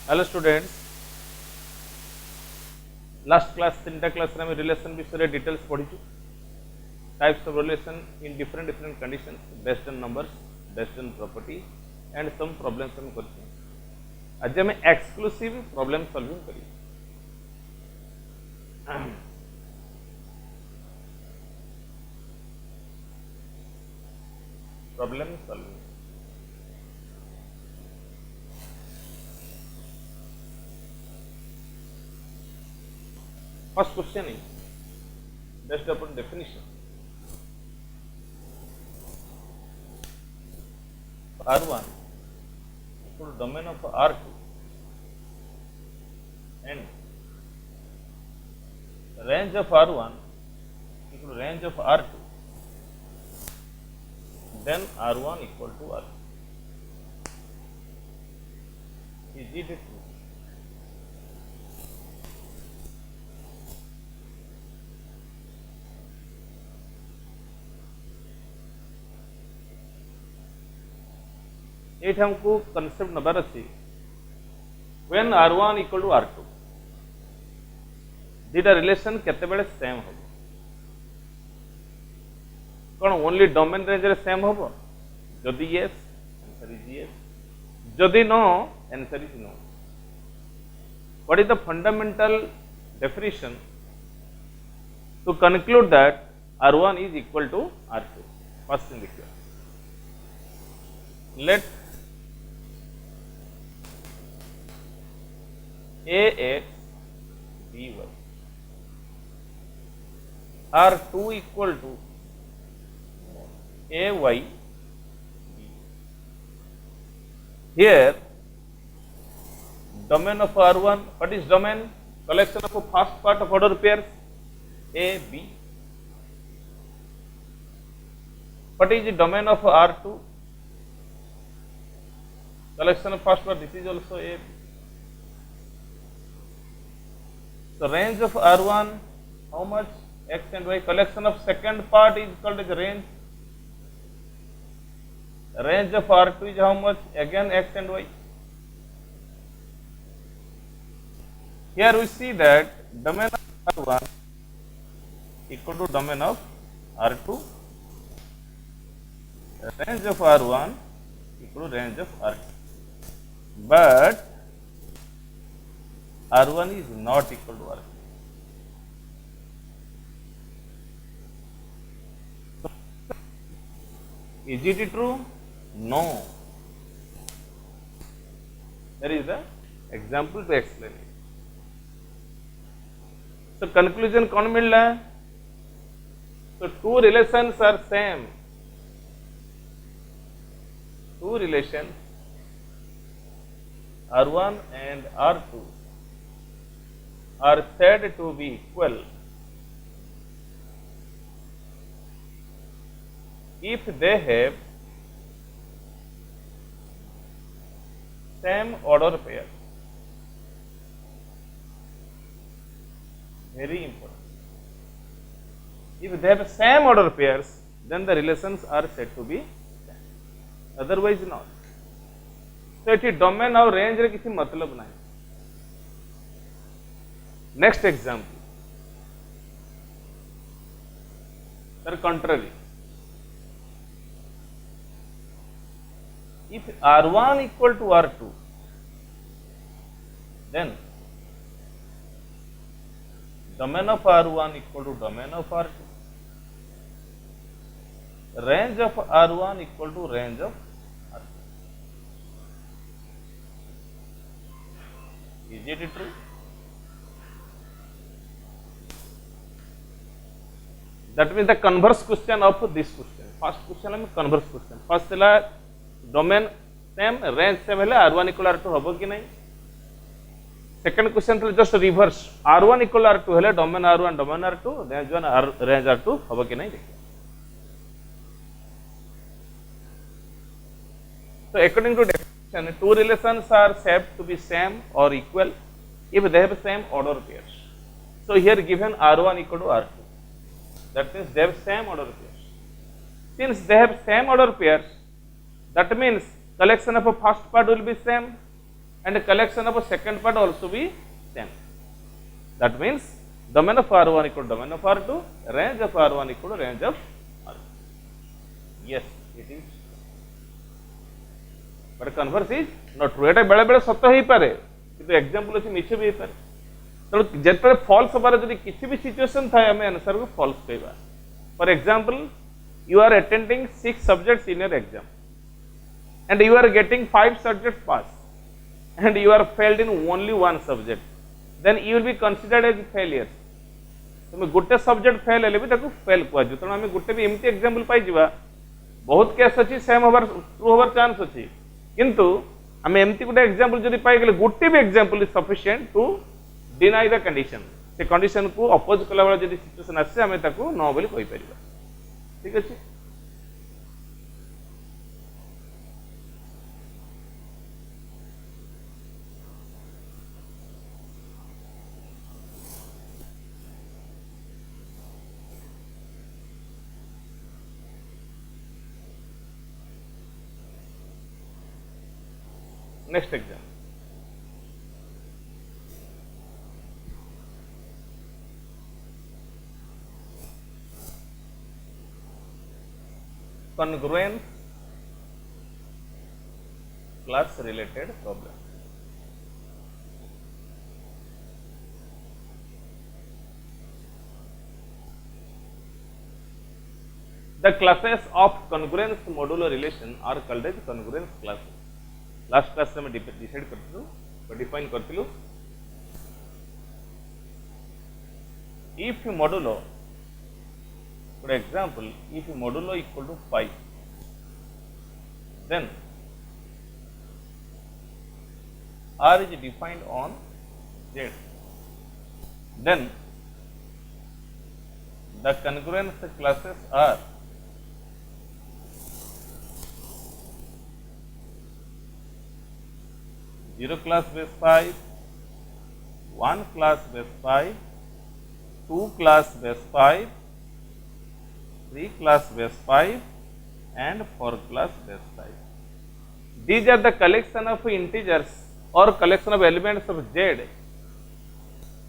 Hello students, last class 3टा class रे हम रिलेशन विषय डिटेल्स पढ़ी types of relation in different different conditions based on numbers based on property and some problems हम करते हैं। आज हम एक्सक्लूसिव प्रॉब्लम सॉल्विंग करिए। Problem solving first question is based upon definition. R1 equal to domain of R2 and range of R1 equal to range of R2, then R1 equal to R2. Is it true? ये हमको concept number अच्छी when R1 equal to R2 दीटा relation केते बेले same हो कौन only domain range रे same हो जदि यस आंसर इज यस जदि no answer is no. What is the fundamental definition to conclude that R1 is equal to R2? First thing देखिए, let ax by R2 equal to ay b. Here domain of R1, what is domain? Collection of a first part of order pairs a b. What is the domain of R2? Collection of first part, this is also a b. So range of R1, how much? X and Y. Collection of second part is called as range. Range of R2 is how much? Again X and Y. Here we see that domain of R1 equal to domain of R2. Range of R1 equal to range of R2. But R1 is not equal to R2. So, is it true? No. There is the example to explain it. So conclusion कौन मिल रहा है? So two relations are same. Two relations R1 and R2 are said to be equal if they have same order pair. Very important. If they have same order pairs, then the relations are said to be same. Otherwise not. So ये domain और range रे किसी मतलब नहीं. Next example, sir, contrary. If R1 equal to R2, then domain of R1 equal to domain of R2. Range of R1 equal to range of R2. Is it true? That means the converse question of this question. First question है converse question. First है domain same, range same है R1 equal R2 होगा कि नहीं. Second question है just reverse. R1 equal R2 है domain R1 domain R2 range 1 range R2 होगा कि नहीं देखिए. So according to definition, two relations are said to be same or equal if they have same order pairs. So here given R1 equal to R2. That means they have same order pairs. Since they have same order pairs, that means collection of a first part will be same and collection of a second part also be same. That means domain of R1 equal to domain of R2, range of R1 equal to range of R2. Yes, it is. But converse is not true. एटा बेले बेले सत्य ही पारे किंतु example अछि मिछ भी पारे. तो जेतरे false हबार जदि किछि भी सिचुएशन थाए हमें आंसर को फॉल्स कहबा. For example you are attending 6 subjects in your exam and you are getting 5 subjects pass and you are failed in only one subject, then you will be considered as failure. तुम गोटे subject fail हेले भी ताको fail कुआ जो तण हमें गोटे भी एमती एग्जांपल पाई जिबा बहुत केस अछि सेम हबार ट्रू हबार चांस अछि किंतु हमें एमती गोटे एग्जांपल जदि पाई गेले गोटे भी example is sufficient to deny the condition. से कंडीशन को अपोज कला वाला जदि सिचुएशन आसे हमें ताको नो बोली कहि परिबा. ठीक अछि. Next exam. Congruence class related problem. The classes of congruence modulo relation are called as congruence classes. Last class में डिसाइड करथिलु डिफाइन करथिलु. If modulo, for example, if modulo equal to 5, then R is defined on Z. Then the congruence classes are zero class base 5, 1 class base 5, 2 class base 5, 3 class base 5 and 4 class base 5. These are the collection of integers or collection of elements of Z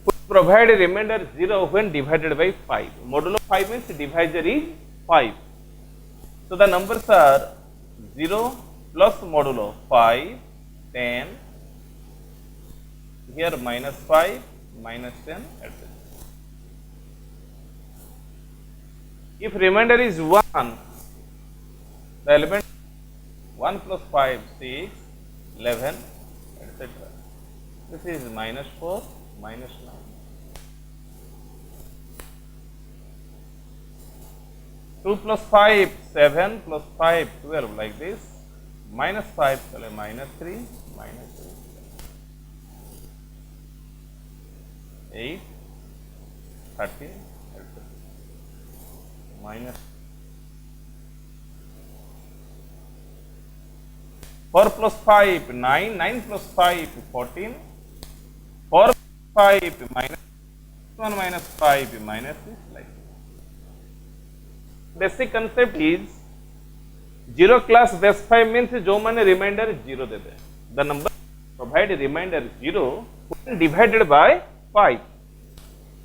which provide a remainder 0 when divided by 5. Modulo 5 means divisor is 5. So the numbers are 0 plus modulo 5, 10, here minus 5, minus 10, etc. If remainder is 1, the element 1 plus 5, 6, 11, etc. This is minus 4, minus 9. Two plus 5, 7 plus 5, 12 like this. Minus 5, minus 3, minus 3. 8, 13, etc. Minus 4 plus 5, 9, 9 plus 5, 14, 4 plus 5, minus 1 minus 5, minus 6, like this. Basic concept is 0 class base 5 means जो माने remainder 0 देबे. The number provide remainder 0 when divided by 5.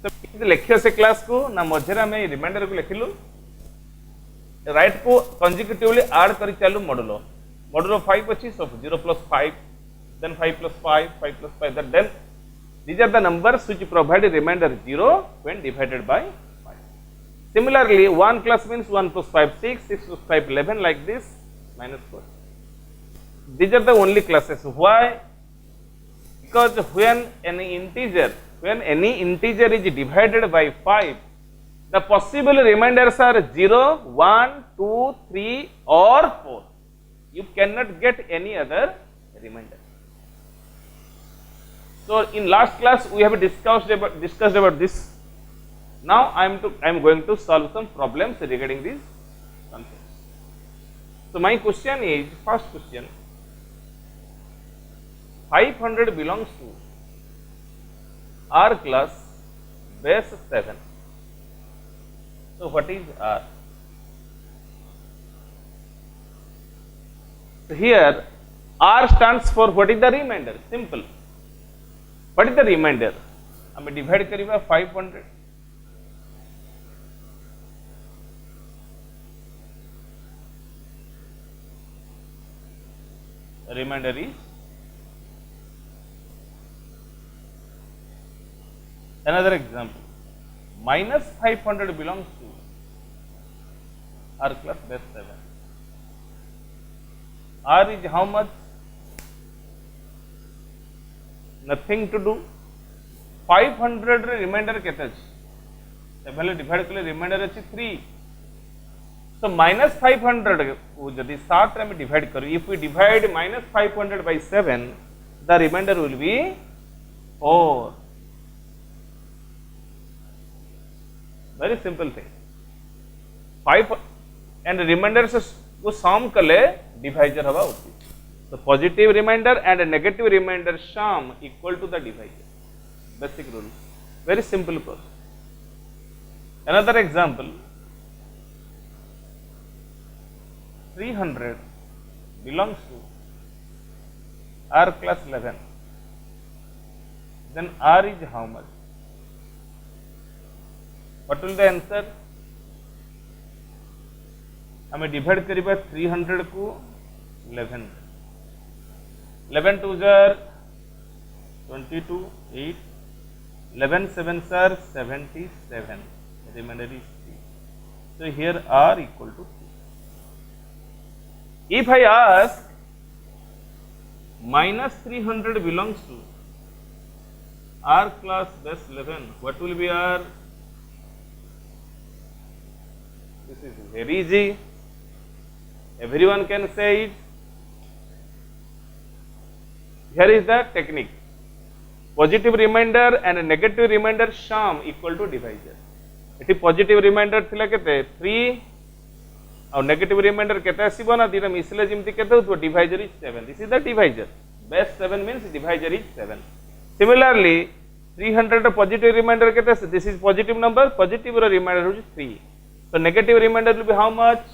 तो लिखियो से class को ना मझेरा में reminder को लिखिलु राइट को कंसेक्यूटिवली ऐड करी चालू मॉडुलो मॉडुलो 5 अछि सो 0 plus 5 then 5 plus 5 5 plus 5 then these are the numbers which provide a remainder 0 when divided by 5. Similarly 1 class means 1 plus 5 6 6 plus 5 11 like this minus 4. These are the only classes. Why? Because when any integer is divided by 5, the possible remainders are 0, 1, 2, 3 or 4. You cannot get any other remainder. So in last class we have discussed about this. Now I am going to solve some problems regarding these concepts. So my question is, first question, 500 belongs to R class base 7. So what is R? So here R stands for what is the remainder? Simple. What is the remainder? हमें divide करिबा 500. Remainder is another example. Minus 500 belongs to R class base 7. R is how much? Nothing to do. 500 remainder केते अछि? एभले divide कले reminder अछि 3. So minus 500 को यदि 7 रे हम डिवाइड करू, if we divide minus 500 by 7, the remainder will be 4. Very simple thing. 5 and remainder से वो sum कले divisor हवा उचित. So positive remainder and negative remainder sum equal to the divisor. Basic rule. Very simple process. Another example. 300 belongs to R class 11. Then R is how much? What will the answer? हमें divide करिबा 300 को 11. 11 2 jar 22, 8, 11 7 are 77. Remainder is 3. So here R equal to 3. If I ask minus 300 belongs to R class base 11, what will be R? This is very easy. Everyone can say it. Here is the technique. Positive remainder and negative remainder sum equal to divisor. It is positive remainder थिला केते 3 और negative remainder केते आसीबो ना दिरा मिसले जिमति केते होतो divisor is 7. This is the divisor. Base 7 means divisor is 7. Similarly 300 positive remainder केते, this is positive number, positive remainder is 3. So negative remainder will be how much?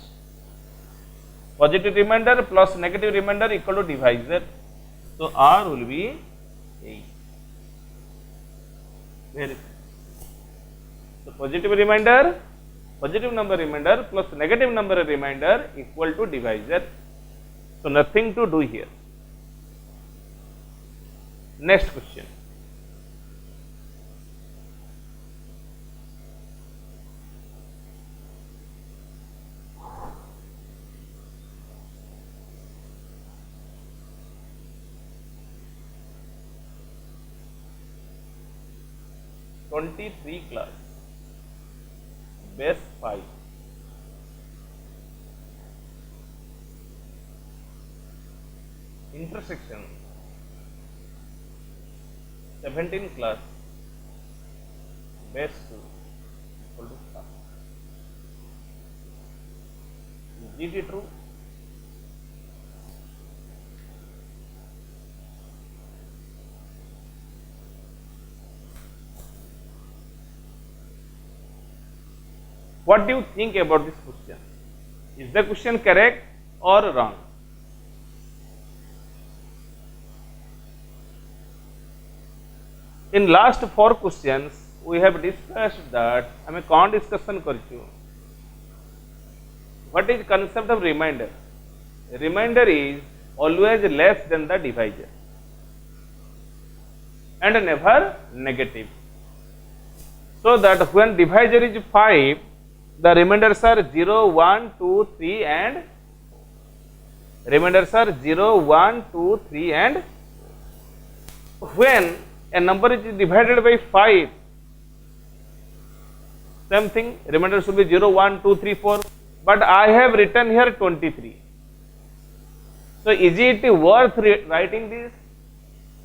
Positive remainder plus negative remainder equal to divisor. So R will be 8. Very. So positive remainder, positive number remainder plus negative number remainder equal to divisor. So nothing to do here. Next question. (23) class, base 5. Intersection 17 class, base 2 equal to 5. Is it true? What do you think about this question? Is the question correct or wrong? In last 4 questions, we have discussed that हमें कौन discussion करिछु? What is concept of remainder? Remainder is always less than the divisor and never negative. So that when divisor is 5, the remainders are 0, 1, 2, 3 and remainders are 0, 1, 2, 3 and when a number is divided by 5, same thing, remainder should be 0, 1, 2, 3, 4, but I have written here 23. So is it worth writing this?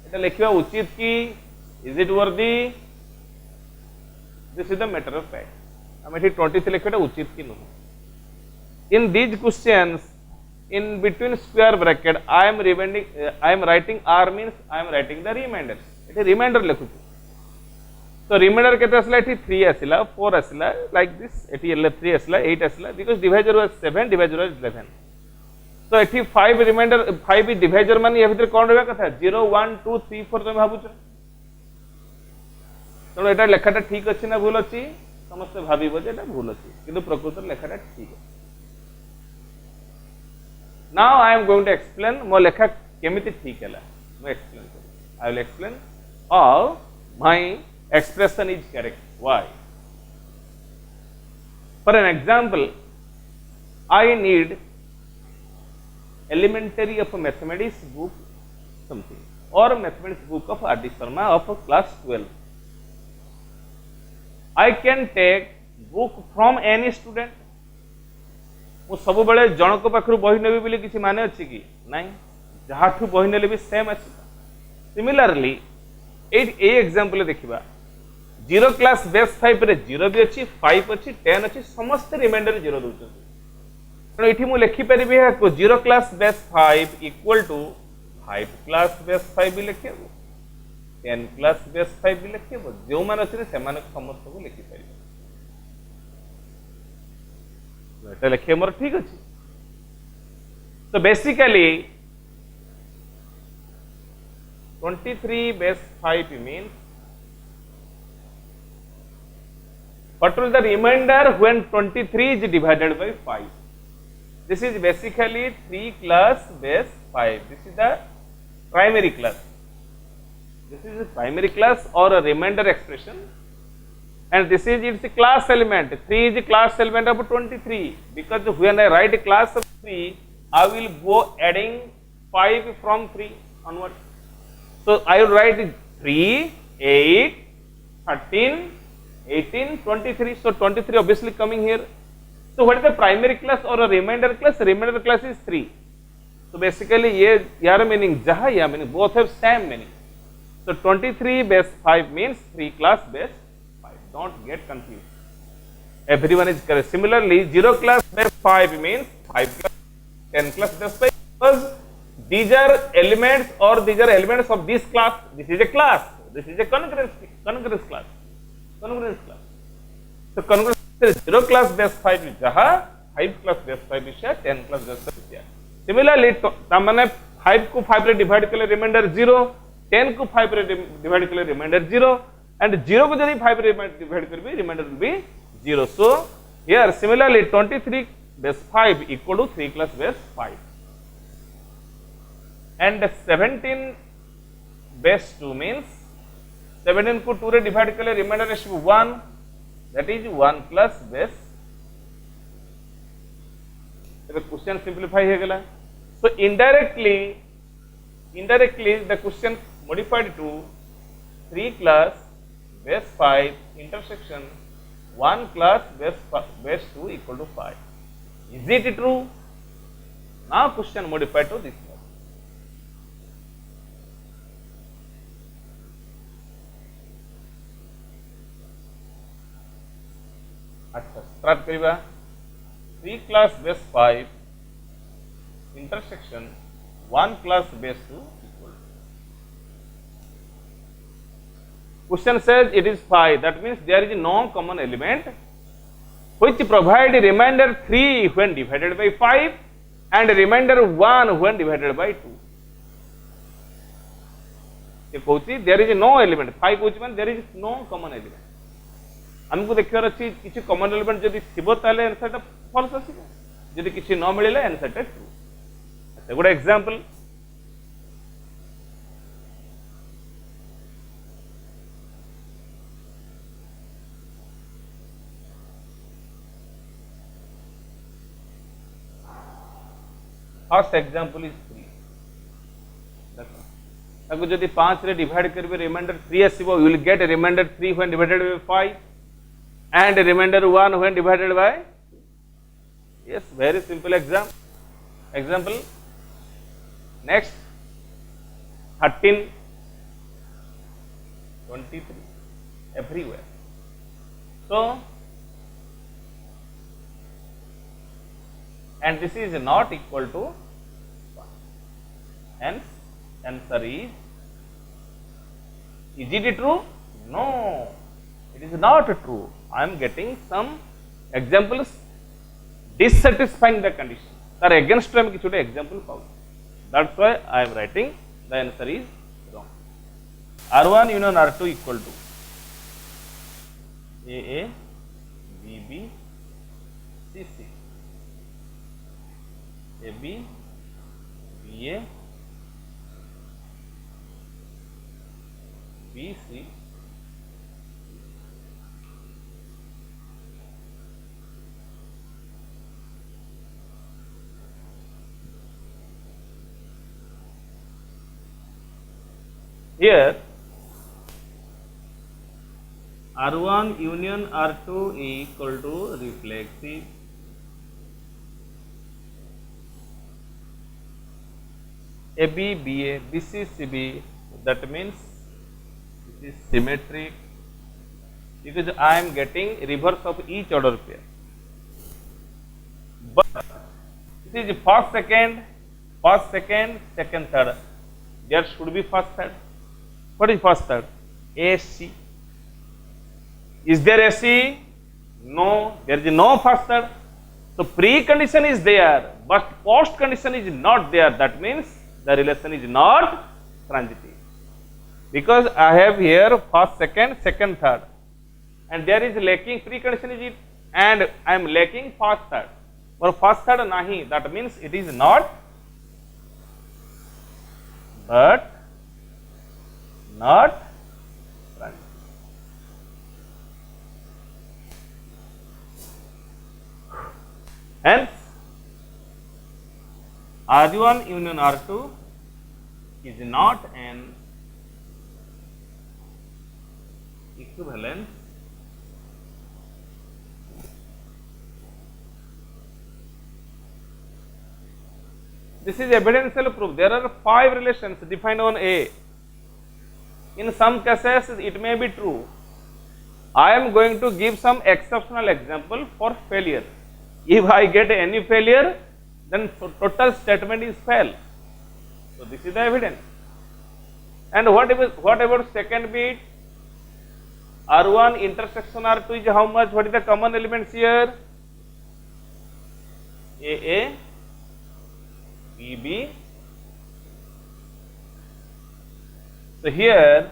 এটা लिखिबा उचित की? Is it worthy? This is the matter of fact. हम एठी 23 लिखिबा उचित की नुह. In these questions, in between square bracket, I am writing R means I am writing the remainders. एठी remainder लिखुछु. So remainder केते आसला? एठी 3 आसला, 4 आसला, like this. एठी 3 आसला, 8 आसला, because divisor was 7, divisor was 11. तो एठी 5 रिमाइंडर 5 डिवाइजर माने या भीतर कोन रहबा कथा 0 1 2 3 4 तुम भाबुछ तो एटा लेखाटा ठीक अछि ना भूल अछि समस्त भाबिबो जे एटा भूल अछि किंतु प्रकृत लेखाटा ठीक अछि now I am going to explain मो लेखा केमिति ठीक हैला मैं एक्सप्लेन कर I will explain how my expression is correct. Why? For an example, I need elementary of mathematics book something or mathematics book of R.D. Sharma of class 12. I can take book from any student. मु सब बेले जनक पाखरु बही नेबी बोली किछि माने अछि कि नाही जहाठु बही नेले भी सेम अछि सिमिलरली ए एग्जांपल देखिबा 0 क्लास बेस 5 रे 0 भी अछि 5 अछि 10 अछि समस्त रिमाइंडर 0 दोचନ୍ତି तनो एठी मु लिखि परिबे को 0 class base 5 equal to 5 class base 5 भी लिखेबो 10 क्लास बेस 5 भी लिखेबो जो मान अछि से मान समस्त को लिखि परिबे एटा लिखे मोर ठीक अछि तो basically 23 base 5 means what will the remainder when 23 is divided by 5? This is basically 3 class base 5. This is the primary class. This is a primary class or a remainder expression, and this is its class element. 3 is the class element of 23 because when I write a class of 3, I will go adding 5 from 3 onwards. So I will write 3, 8, 13, 18, 23. So 23 obviously coming here. So what is the primary class or a remainder class? Remainder class is 3. So basically ye yaar meaning jaha ya meaning both have same meaning. So 23 base 5 means 3 class base 5. Don't get confused. Everyone is correct. Similarly 0 class base 5 means 5 class 10 class base 5 because these are elements or these are elements of this class. This is a class. This is a concurrence class. Concurrence class. So concurrence 0 class base 5 is jaha 5 class base 5 is 10 class base 5 is. Similarly, tamane 5 को 5 रे divide कले remainder 0, 10 को 5 रे divide कले remainder 0, and 0 को यदि 5 रे divide करबे remainder will be 0. So here similarly 23 base 5 equal to 3 class base 5. And 17 base 2 means 17 को 2 रे divide कले remainder is 1, that is 1 plus base. The question simplify हो गला. So indirectly the question modified to 3 class base 5 intersection 1 class base 2 equal to 5. Is it true? Now question modified to this. अच्छा start करिबा 3 class base 5 intersection 1 class base 2 equal. Question says it is 5. That means there is no common element which provide remainder 3 when divided by 5 and remainder 1 when divided by 2. ये कहूची there is no element. 5 कहूची माने there is no common element. हमको देखिबार अछि किछि common element जदि थिबो ताले answer टा false आसीबो जदि किछि न मिलिले आंसर टा ट्रू. अच्छा good example first example is 3. देखो ताको जदि 5 रे डिवाइड करबे रिमाइंडर 3 आसीबो you will get remainder 3 when divided by 5 and remainder 1 when divided by, yes, very simple example. Next 13, 23 everywhere. So and this is not equal to 1. Hence answer is it true? No, it is not true. I am getting some examples dissatisfying the condition. तार against आम किसी example पाऊ that's why I am writing the answer is wrong R1 union R2 equal to AA BB CC AB BA BC here R1 union R2 equal to reflexive AB BA BC CB, that means this is symmetric because I am getting reverse of each order pair, but this is first second second third, there should be first third. What is first third? AC. Is there AC? No, there is no first third. So precondition is there, but post condition is not there. That means the relation is not transitive, because I have here first second second third, and there is lacking precondition is it, and I am lacking first third, or first third nahi. That means it is not, but not transitive. Hence, R1 union R2 is not an equivalent this is evidential proof. There are 5 relations defined on A. In some cases it may be true. I am going to give some exceptional example for failure. If I get any failure, then total statement is fail. So this is the evidence. And what about second bit? R1 intersection R2 is how much? What is the common elements here? AA, BB. So here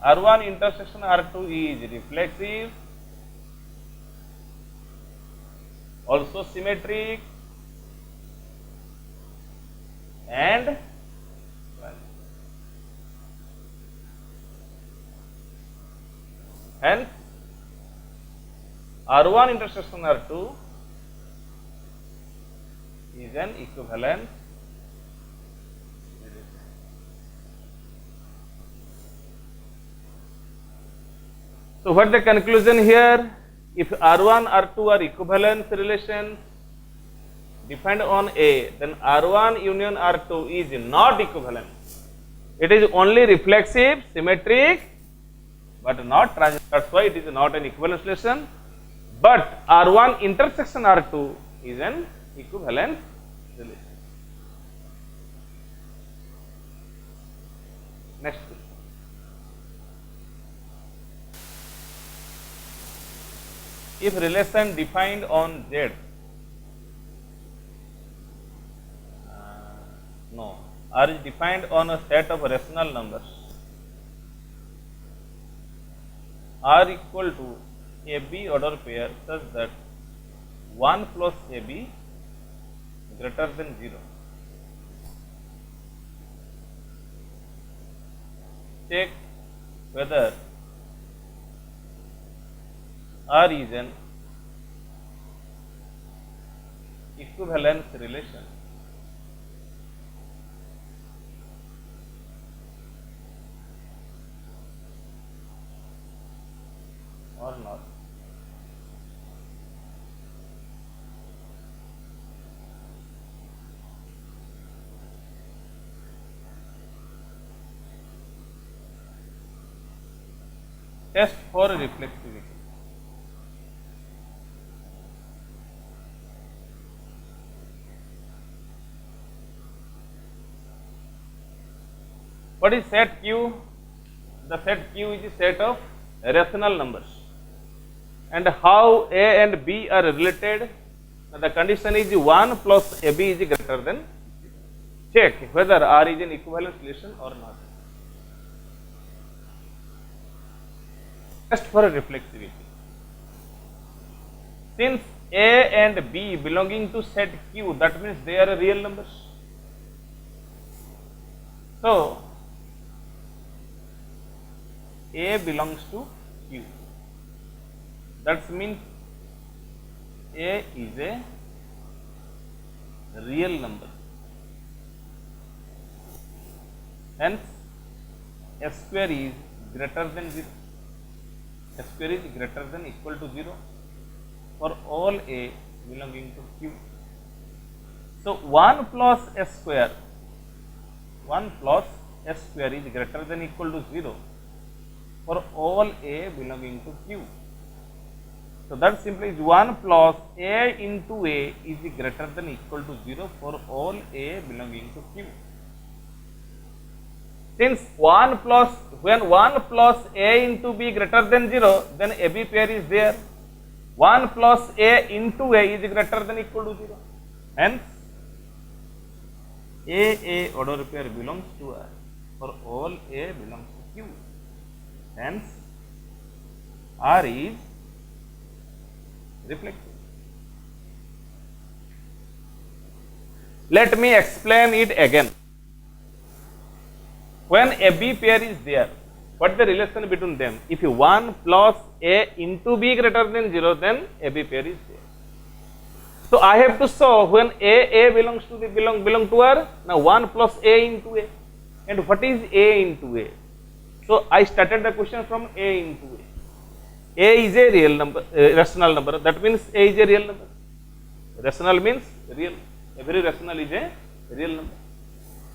R1 intersection R2 is reflexive, also symmetric, and hence R1 intersection R2 is an equivalent relation. So what is the conclusion here? If R1 R2 are equivalence relations defined on A, then R1 union R2 is not equivalent. It is only reflexive, symmetric, but not transitive. That's why it is not an equivalence relation. But R1 intersection R2 is an equivalent relation. Next. If relation defined on Z, no, R is defined on a set of rational numbers, R equal to AB order pair such that 1 plus AB greater than 0. Check whether R is an equivalence relation or not. Test for reflexivity. What is set Q? The set Q is a set of rational numbers. And how A and B are related? Now the condition is 1 plus AB is greater than. Check whether R is an equivalence relation or not. Just for reflexivity. Since A and B belonging to set Q, that means they are real numbers. So A belongs to Q. That means A is a real number. Hence, S square is greater than 0. S square is greater than equal to 0 for all A belonging to Q. So 1 plus S square, 1 plus S square is greater than equal to 0 for all A belonging to Q. So that simply is 1 plus A into A is greater than equal to 0 for all A belonging to Q. Since when 1 plus A into B greater than 0, then AB pair is there. 1 plus A into A is greater than equal to 0. Hence, AA order pair belongs to R for all A belongs to Q. Hence, R is reflective. Let me explain it again. When AB pair is there, what is the relation between them? If 1 plus A into B greater than 0, then AB pair is there. So I have to show when A belongs to belong to R. Now 1 plus A into A. And what is A into A? So I started the question from A into A. A is a real number, rational number. That means A is a real number. Rational means real. Every rational is a real number.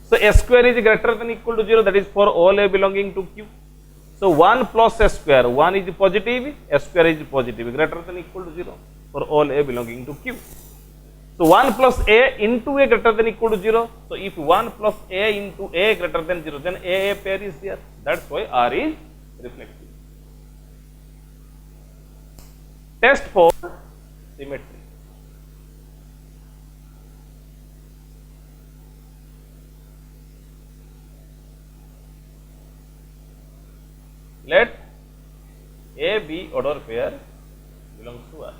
So S square is greater than equal to 0. That is for all A belonging to Q. So 1 plus S square. 1 is positive. S square is positive. Greater than equal to 0 for all A belonging to Q. So 1 plus A into A greater than equal to 0. So if 1 plus A into A greater than 0, then A pair is there. That's why R is reflective. Test for symmetry. Let A B order pair belongs to R.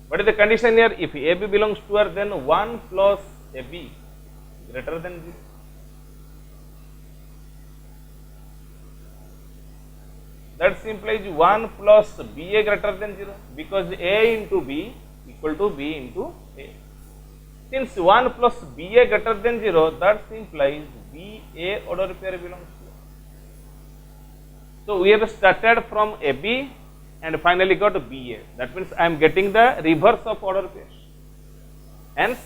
What is the condition here? If AB belongs to R, then 1 plus AB greater than 0. That implies 1 plus BA greater than 0, because A into B equal to B into A. Since 1 plus BA greater than 0, that implies BA order pair belongs to R. So we have started from AB and finally got BA. That means I am getting the reverse of order pair. Hence,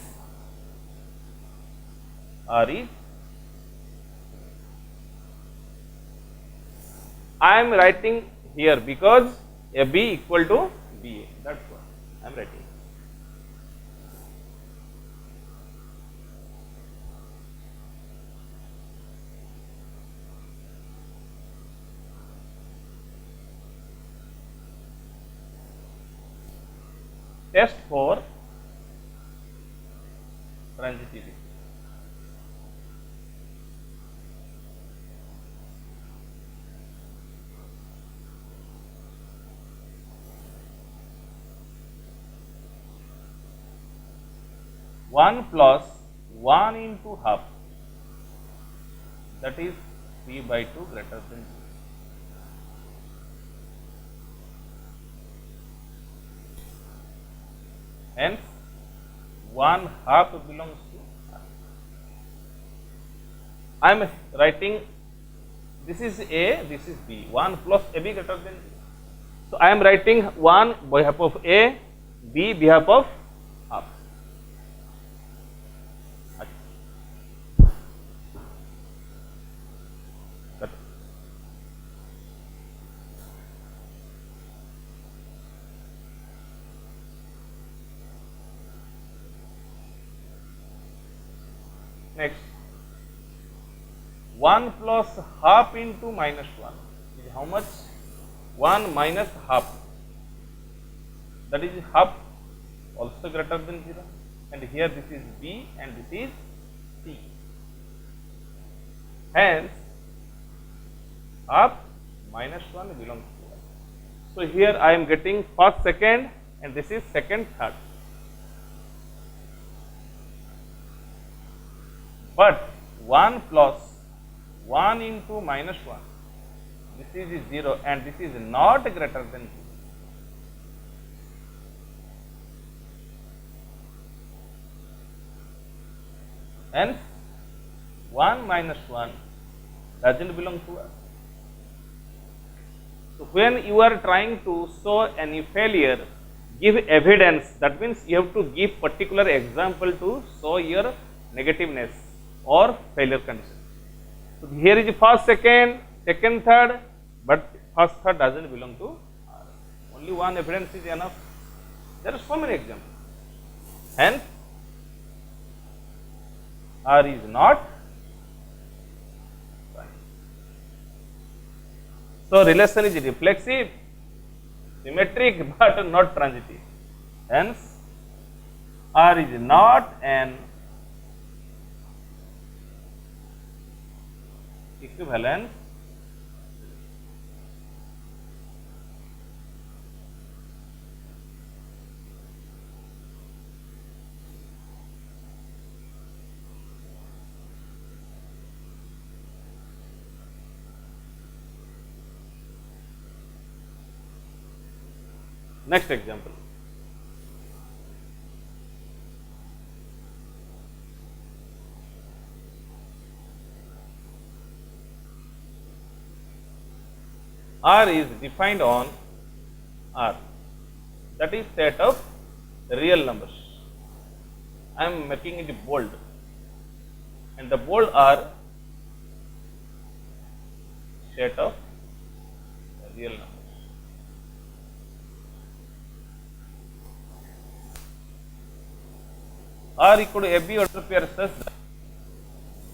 R is. I am writing here because AB equal to BA. That's what I am writing. Test for transitivity. One plus 1 into half, that is 3 by 2 greater than 0. Hence, 1 half belongs to R. I am writing, this is A, this is B. 1 plus AB greater than 0. So I am writing 1 behalf of A, B behalf of half. Next, 1 plus half into minus 1 is how much? 1 minus half, that is half also greater than 0, and here this is B and this is C. Hence half minus 1 belongs to 1. So here I am getting first, second, and this is second, third. But 1 plus 1 into minus 1, this is 0 and this is not greater than 0. Hence 1 minus 1 doesn't belong to us. So when you are trying to show any failure, give evidence. That means you have to give particular example to show your negativeness or failure condition. So here is first, second, second, third, but first, third doesn't belong to R. Only one evidence is enough. There are so many examples. Hence, R is not prime. So relation is reflexive, symmetric, but not transitive. Hence, R is not an equivalent Next example. R is defined on R, that is set of real numbers. I am making it bold, and the bold are set of real numbers. R equal to AB order pair such that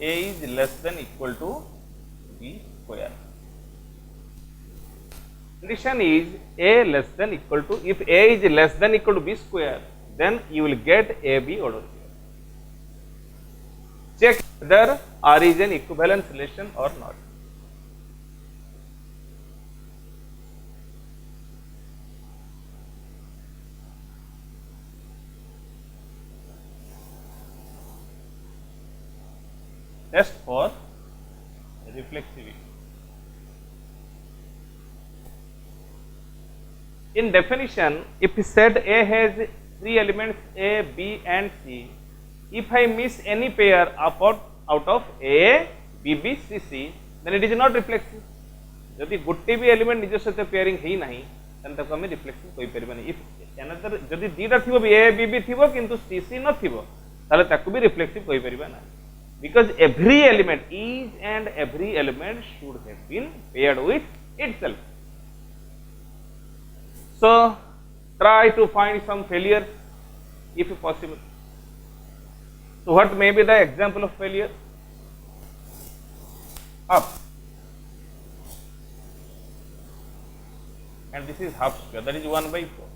A is less than equal to B square. Condition is A less than equal to, if A is less than equal to B square, then you will get AB order pair. Check whether R is an equivalence relation or not. Test for reflexivity. In definition, if set A has three elements A, B and C, if I miss any pair out of A, B, B, C, C, then it is not reflexive. यदि गोटे भी element निज सहित pairing है ना then ताको हमें reflexive कोई परिमानी. इफ अनदर यदि दीटा थिबो भी A, B, B थिबो किंतु C, C न थिबो ताले ताको भी रिफ्लेक्सिव कोई परिबा ना. Because every element, each and every element should have been paired with itself. So try to find some failures if possible. So what may be the example of failure? Up, and this is half square, that is 1 by 4.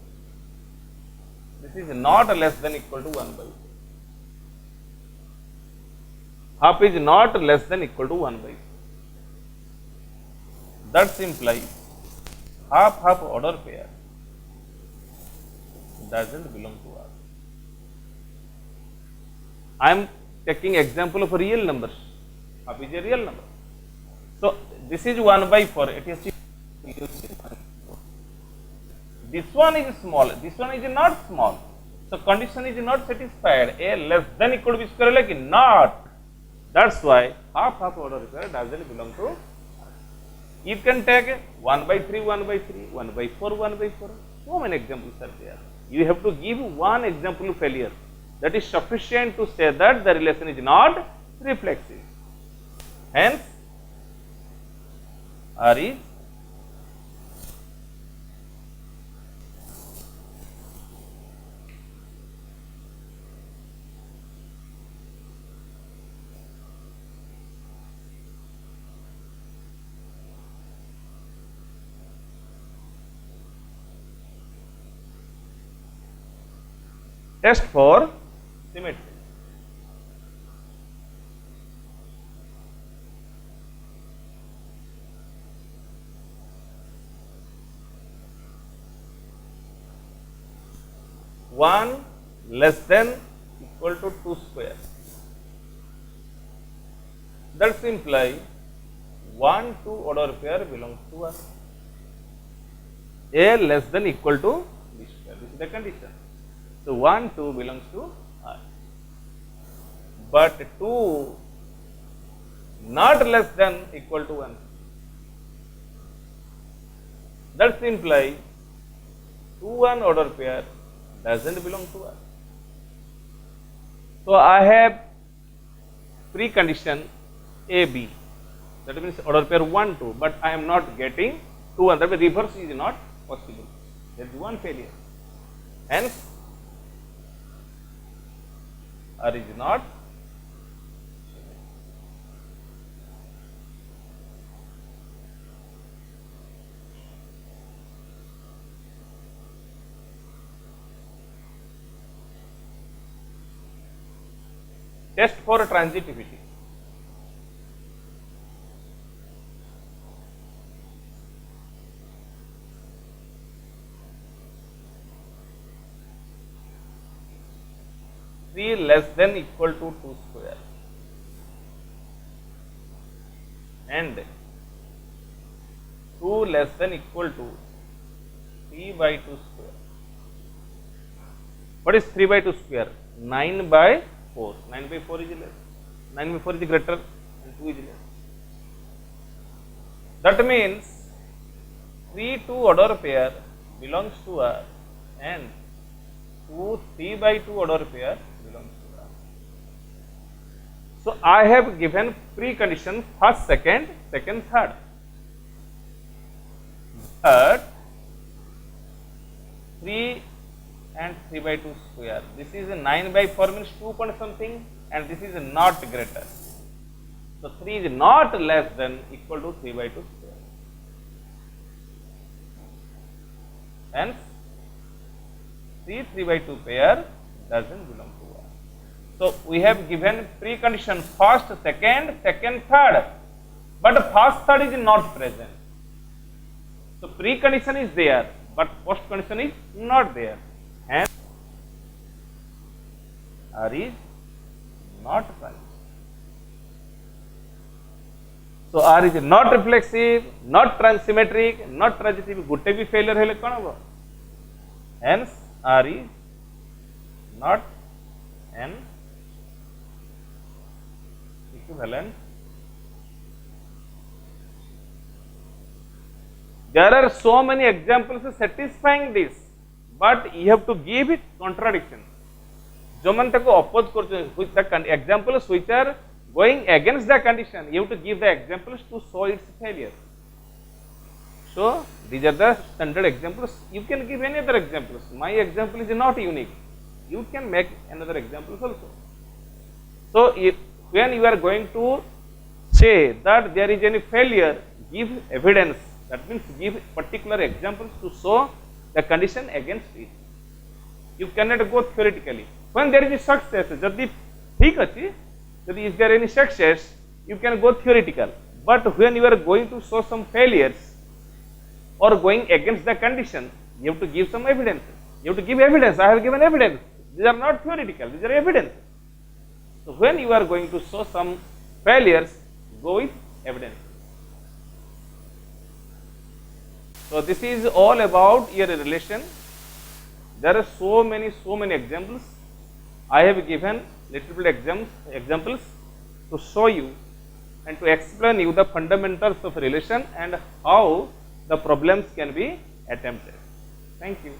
This is not less than equal to 1 by 4. Half is not less than equal to 1 by 4. That implies half order pair doesn't belong to R. I am taking example of real numbers. Half is a real number. So this is 1 by 4. It is this one is small. This one is not small. So condition is not satisfied. A less than equal to B square like not. That's why half order pair doesn't belong to R. You can take 1 by 3, 1 by 3, 1 by 4, 1 by 4. So many examples are there. You have to give one example of failure. That is sufficient to say that the relation is not reflexive. Hence, R is Test for symmetry. One less than equal to 2 square. That's imply 1 2 order pair belongs to R. A less than equal to B square. This is the condition. So 1 2 belongs to R. But 2 not less than equal to 1. That's imply 2 1 order pair doesn't belong to R. So I have precondition A B. That means order pair 1 2, but I am not getting 2 1. That means reverse is not possible. There is one failure. Hence, R is not. Test for transitivity. Three less than equal to 2 square and 2 less than equal to 3 by 2 square. What is 3 by 2 square? 9 by 4. 9 by 4 is less. 9 by 4 is greater and 2 is less. That means 3 2 order pair belongs to R and 2 3 by 2 order pair belongs to R. So I have given precondition first, second, third. But 3 and 3 by 2 square. This is 9 by 4 means 2 point something and this is not greater. So 3 is not less than equal to 3 by 2 square. Hence 3 by 2 pair doesn't belong to R. So we have given precondition first, second, third. But first, third is not present. So precondition is there, but post condition is not there. Hence, R is not transitive. So R is not reflexive, not transsymmetric, not transitive. Gote bhi failure hele kon hobo? Hence, R is not an equivalent. There are so many examples satisfying this, but you have to give it contradiction. जो मन तक oppose with the examples which are going against the condition, you have to give the examples to show its failure. So these are the standard examples. You can give any other examples. My example is not unique. You can make another examples also. So when you are going to say that there is any failure, give evidence. That means give particular examples to show the condition against it. You cannot go theoretically. When there is a success, jodi theek achi, jodi is there any success, you can go theoretical. But when you are going to show some failures or going against the condition, you have to give some evidence. You have to give evidence. I have given evidence. These are not theoretical. These are evidence. So when you are going to show some failures, go with evidence. So this is all about your relation. There are so many examples. I have given little bit examples to show you and to explain you the fundamentals of relation and how the problems can be attempted. Thank you.